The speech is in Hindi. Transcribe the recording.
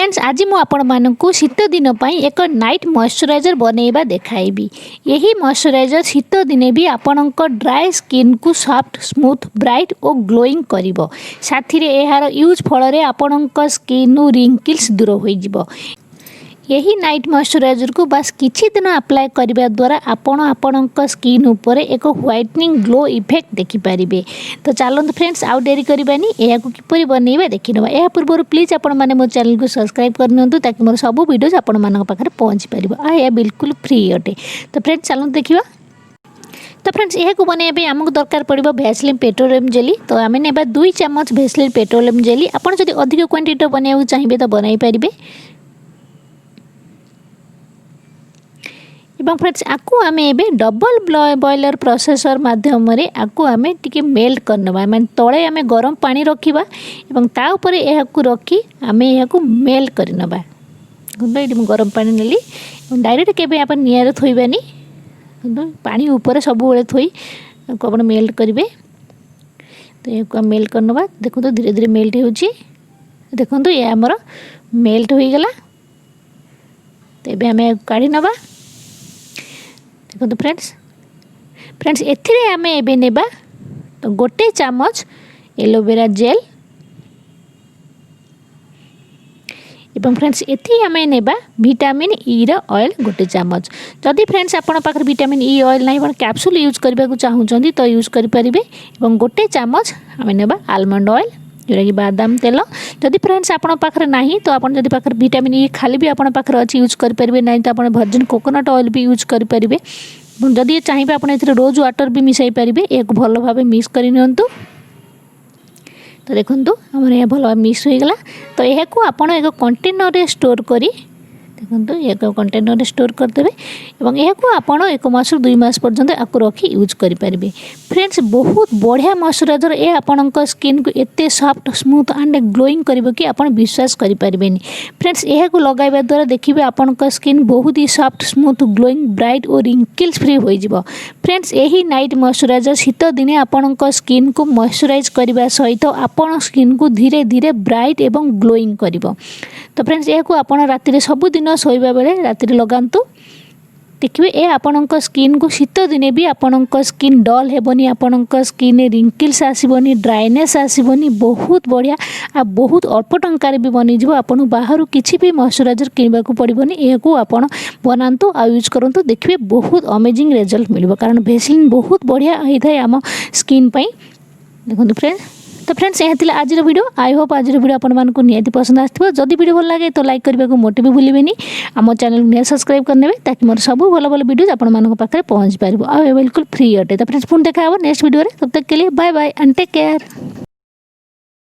फ्रेंड्स आज मु आपण मानकु शीत दिन पई एक नाइट मॉइस्चराइजर बनैबा देखाइबी। यही मॉइस्चराइजर शीत दिने भी आपणक ड्राई स्किन को सॉफ्ट स्मूथ ब्राइट और ग्लोइंग करिवो। साथी रे एहार यूज फल रे आपणक स्किन नु रिंकल्स दूर होई जिवो। यही नाइट मॉइस्चराइजर को बस किछि दिन अप्लाई करबा द्वारा आपणक स्किन ऊपर एक व्हाइटनिंग ग्लो इफेक्ट देखि पारिबे। तो चलत फ्रेंड्स आउ डेरी करबानी एहा को किपरि बनैबा देखिनबा। एहा पूर्व प्लीज आपण माने मो चैनल को सब्सक्राइब करनियंतु ताकि मोर सब वीडियोस आपण मानक पाखरे पहुंच पारिबो। आ एहा बिल्कुल फ्री अटे। तो फ्रेंड्स चलत देखिबा। तो फ्रेंड्स यह को बनैबे आमको दरकार पड़िबो वैसलीन पेट्रोलियम जेली। तो आमे नेबा 2 चम्मच वैसलीन पेट्रोलियम जेली। आपण जदि अधिक क्वांटिटी बनाइबो चाहिबे तो बनाई पारिबे। एवं फ्रेंड्स आकु आमे एबे डबल बॉयलर प्रोसेसर माध्यम रे आकु आमे टिके मेल्ट करनबा। माने तळे आमे गरम पानी रखिबा एवं ता ऊपर एहाकु रखी आमे एहाकु मेल्ट करनबा। गुंडा गरम पानी नेली डायरेक्ट केबे आपण नियर थोइबानी। पानी ऊपर सब बेले थोई आपण मेल्ट करिवे। तो एहाकु मेल्ट करनबा। देखो तो धीरे धीरे मेल्ट होउची। देखो तो ये हमर मेल्ट होई गेला। तो एबे आमे काढी नबा। देखो तो फ्रेंड्स एथिरे आमे एबे नेबा तो गोटे चम्मच एलोवेरा जेल एवं फ्रेंड्स एथि आमे नेबा विटामिन ई रा ऑयल गोटे चम्मच। जदि फ्रेंड्स आपण पाखर विटामिन ई ऑयल नाही पण कैप्सूल यूज करबा को चाहुचंदी तो यूज करि परिबे। एवं गोटे चम्मच आमे नेबा आलमंड ऑयल जोरा कि बादाम तेल। जदि फ्रेंड्स आपण पाखर नाही तो आपण जदि पाखर विटामिन ई खाली भी आपण पाखर अछि यूज करि परिबे। नाही तो आपण वर्जिन कोकोनट ऑयल भी यूज करि परिबे। जदि चाहिए आपण एथिरे रोज वाटर भी मिसाई परिबे। एक भल भाबे मिक्स करि नियंतु। तो देखंतु हमर ये भल मिक्स होई गेला। तो एहा को आपण एक कंटेनर रे स्टोर करी देखंतु एक कंटेनर रे स्टोर कर देबे। एवं एहा को आपण 1 मास 2 मास पर्यंत आकु रखी यूज करि परिबे। फ्रेंड्स बहुत बढ़िया मॉइस्चराइजर ए आपणक स्किन को एते सॉफ्ट स्मूथ एंड ग्लोइंग करिवो कि आपण विश्वास करि परिबेनी। फ्रेंड्स एहा को लगाइबा द्वारा देखिबे आपणक स्किन बहुत ही सॉफ्ट स्मूथ ग्लोइंग ब्राइट और रिंकल्स फ्री होई जिवो। फ्रेंड्स एही नाइट मॉइस्चराइजर शीत दिने आपणक स्किन को मॉइस्चराइज करबा सहित आपण स्किन को धीरे धीरे ब्राइट एवं ग्लोइंग करिवो। तो फ्रेंड्स एहा को आपण राति रे सब दिन सोइबा बेले राति रे लगांतु। देखिए ए आपणक स्किन को शीत दिने भी आपणक skin dull हेबनी। आपणक skin wrinkles आसीबनी dryness आसीबनी। बहुत बढ़िया आ बहुत अल्प टंकार भी बनी जिवो। आपण बाहर किछि भी मॉइस्चराइजर किनबा को पड़िबनी। एहाकू आपण बनांतु आ यूज करंतु। देखिए बहुत अमेजिंग रिजल्ट मिलबो कारण वैसलीन बहुत बढ़िया होई थाए आम स्किन पई। देखंतु फ्रेंड्स तो फ्रेंड्स यह थिला आज वीडियो। आई होप आज वीडियो आपण मानकु नियति पसंद आथिबो। जदि वीडियो भल लागे तो लाइक करबा को मोटे भी भूलिबेनी। आम चैनल ने सब्सक्राइब करनेबे ताकि मोर सब भल भल वीडियो आपण मानक पाखरे पहुंच पारिबो। आ बिल्कुल फ्री अटे। तो फ्रेंड्स पुन देखा हो नेक्स्ट वीडियो रे। तब तक के लिए bye bye and take care.